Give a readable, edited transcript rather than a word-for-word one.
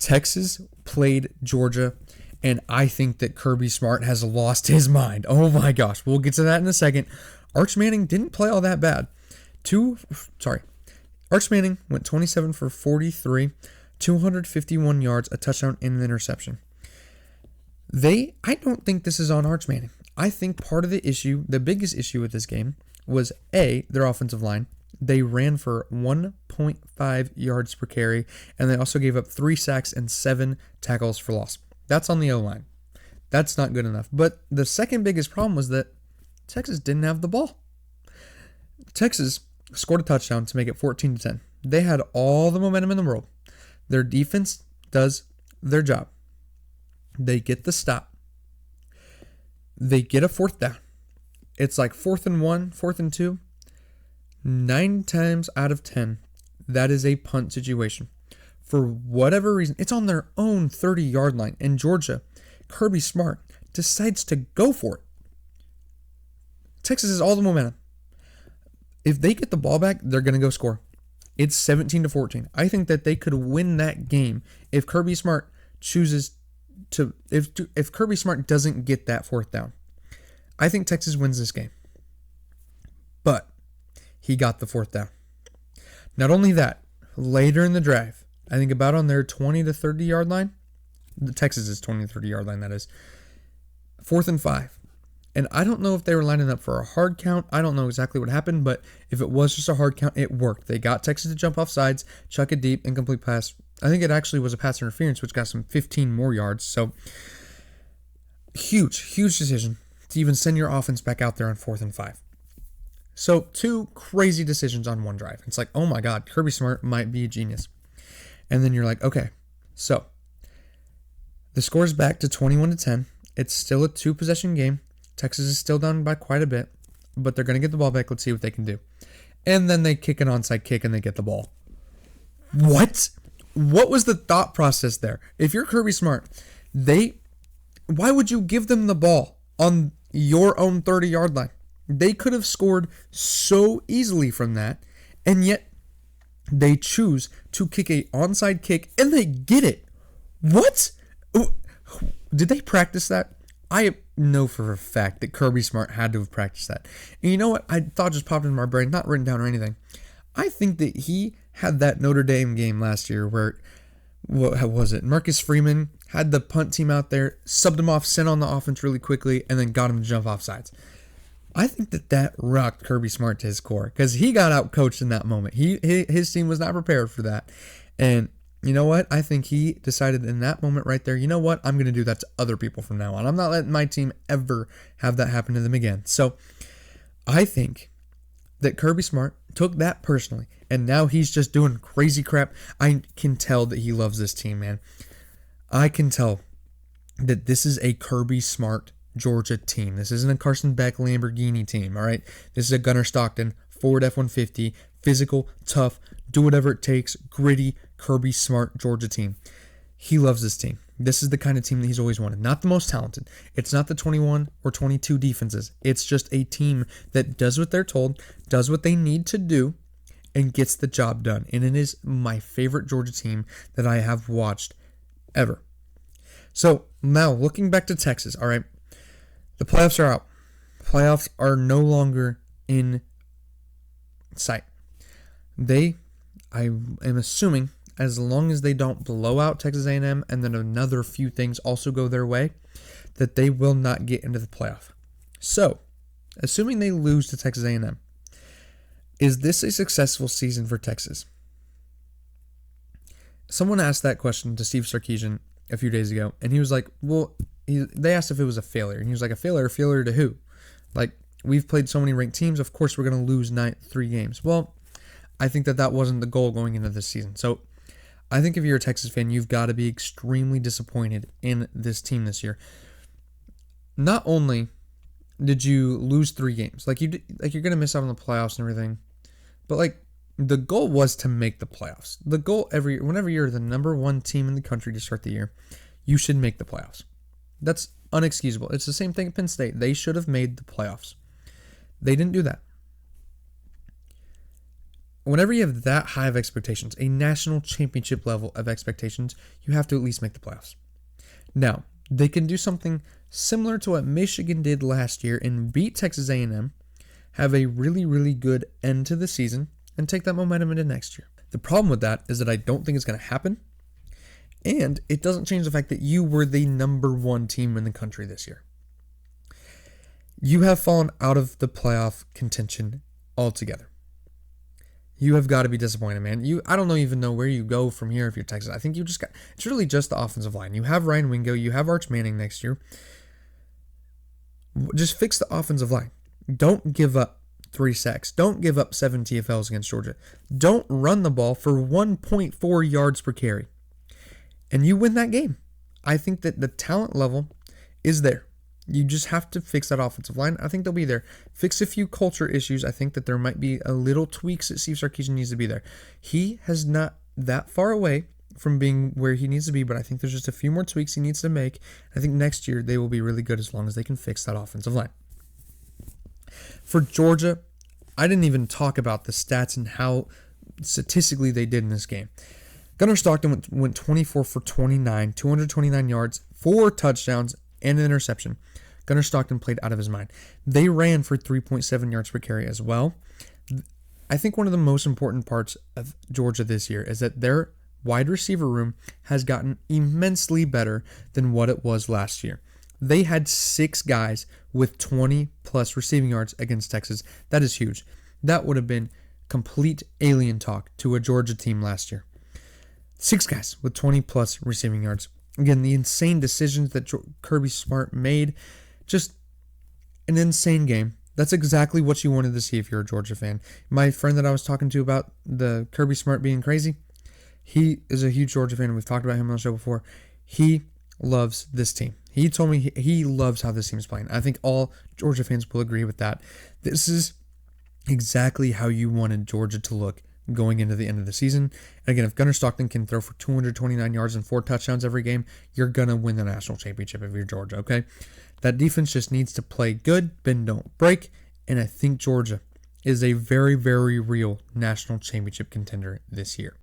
Texas played Georgia, and I think that Kirby Smart has lost his mind. Oh my gosh. We'll get to that in a second. Arch Manning didn't play all that bad. Arch Manning went 27 for 43, 251 yards, a touchdown, and an interception. I don't think this is on Arch Manning. I think part of the issue, the biggest issue with this game, was their offensive line. They ran for 1.5 yards per carry, and they also gave up 3 sacks and 7 tackles for loss. That's on the O-line. That's not good enough. But the second biggest problem was that Texas didn't have the ball. Texas scored a touchdown to make it 14-10. They had all the momentum in the world. Their defense does their job. They get the stop. They get a fourth down. It's like 4th and 1, 4th and 2. 9 times out of 10, that is a punt situation. For whatever reason, it's on their own 30-yard line. And Georgia, Kirby Smart, decides to go for it. Texas has all the momentum. If they get the ball back, they're going to go score. It's 17-14. I think that they could win that game if Kirby Smart chooses to, if Kirby Smart doesn't get that 4th down. I think Texas wins this game. But he got the 4th down. Not only that, later in the drive, I think about on their 20 to 30 yard line, the Texas's 20 to 30 yard line, that is, 4th and 5. And I don't know if they were lining up for a hard count. I don't know exactly what happened, but if it was just a hard count, it worked. They got Texas to jump off sides, chuck it deep, incomplete pass. I think it actually was a pass interference, which got some 15 more yards. So, huge decision to even send your offense back out there on 4th and 5. So, 2 crazy decisions on one drive. It's like, oh my God, Kirby Smart might be a genius. And then you're like, okay, so the score's back to 21-10. It's still a 2-possession game. Texas is still down by quite a bit, but they're going to get the ball back. Let's see what they can do. And then they kick an onside kick and they get the ball. What? What was the thought process there? If you're Kirby Smart, why would you give them the ball on your own 30-yard line? They could have scored so easily from that, and yet they choose to kick a onside kick and they get it. What? Did they practice that? I know for a fact that Kirby Smart had to have practiced that. And you know what? I thought just popped into my brain, not written down or anything. I think that he had that Notre Dame game last year where, what was it? Marcus Freeman had the punt team out there, subbed him off, sent on the offense really quickly, and then got him to jump off sides. I think that rocked Kirby Smart to his core because he got out coached in that moment. His team was not prepared for that. And you know what? I think he decided in that moment right there, you know what? I'm going to do that to other people from now on. I'm not letting my team ever have that happen to them again. So I think that Kirby Smart took that personally, and now he's just doing crazy crap. I can tell that he loves this team, man. I can tell that this is a Kirby Smart Georgia team. This isn't a Carson Beck Lamborghini team, all right? This is a Gunnar Stockton Ford F-150, physical, tough, do whatever it takes, gritty, Kirby Smart Georgia team. He loves this team. This is the kind of team that he's always wanted. Not the most talented. It's not the 21 or 22 defenses. It's just a team that does what they're told, does what they need to do, and gets the job done. And it is my favorite Georgia team that I have watched ever. So now looking back to Texas, all right, the playoffs are out. Playoffs are no longer in sight. I am assuming, as long as they don't blow out Texas A&M and then another few things also go their way, that they will not get into the playoff. So, assuming they lose to Texas A&M, is this a successful season for Texas? Someone asked that question to Steve Sarkisian a few days ago, and he was like, well, they asked if it was a failure, and he was like, a failure to who? Like, we've played so many ranked teams, of course we're going to lose 3 games. Well, I think that wasn't the goal going into this season. So, I think if you're a Texas fan, you've got to be extremely disappointed in this team this year. Not only did you lose 3 games, you're going to miss out on the playoffs and everything, but the goal was to make the playoffs. The goal whenever you're the number 1 team in the country to start the year, you should make the playoffs. That's unexcusable. It's the same thing at Penn State. They should have made the playoffs. They didn't do that. whenever you have that high of expectations, a national championship level of expectations, you have to at least make the playoffs. Now, they can do something similar to what Michigan did last year and beat Texas A&M, have a really, really good end to the season, and take that momentum into next year. The problem with that is that I don't think it's going to happen, and it doesn't change the fact that you were the number one team in the country this year. You have fallen out of the playoff contention altogether. You have got to be disappointed, man. I don't even know where you go from here if you're Texas. I think it's really just the offensive line. You have Ryan Wingo, you have Arch Manning next year. Just fix the offensive line. Don't give up 3 sacks. Don't give up 7 TFLs against Georgia. Don't run the ball for 1.4 yards per carry. And you win that game. I think that the talent level is there. You just have to fix that offensive line. I think they'll be there. Fix a few culture issues. I think that there might be a little tweaks that Steve Sarkisian needs to be there. He has not that far away from being where he needs to be, but I think there's just a few more tweaks he needs to make. I think next year they will be really good as long as they can fix that offensive line. For Georgia, I didn't even talk about the stats and how statistically they did in this game. Gunnar Stockton went 24 for 29, 229 yards, 4 touchdowns, and an interception. Gunnar Stockton played out of his mind. They ran for 3.7 yards per carry as well. I think one of the most important parts of Georgia this year is that their wide receiver room has gotten immensely better than what it was last year. They had 6 guys with 20-plus receiving yards against Texas. That is huge. That would have been complete alien talk to a Georgia team last year. 6 guys with 20-plus receiving yards. Again, the insane decisions that Kirby Smart made, just an insane game. That's exactly what you wanted to see if you're a Georgia fan. My friend that I was talking to about the Kirby Smart being crazy, he is a huge Georgia fan, and we've talked about him on the show before. He loves this team. He told me he loves how this team is playing. I think all Georgia fans will agree with that. This is exactly how you wanted Georgia to look going into the end of the season. And again, if Gunnar Stockton can throw for 229 yards and 4 touchdowns every game, you're going to win the national championship if you're Georgia, okay? That defense just needs to play good, bend, don't break, and I think Georgia is a very, very real national championship contender this year.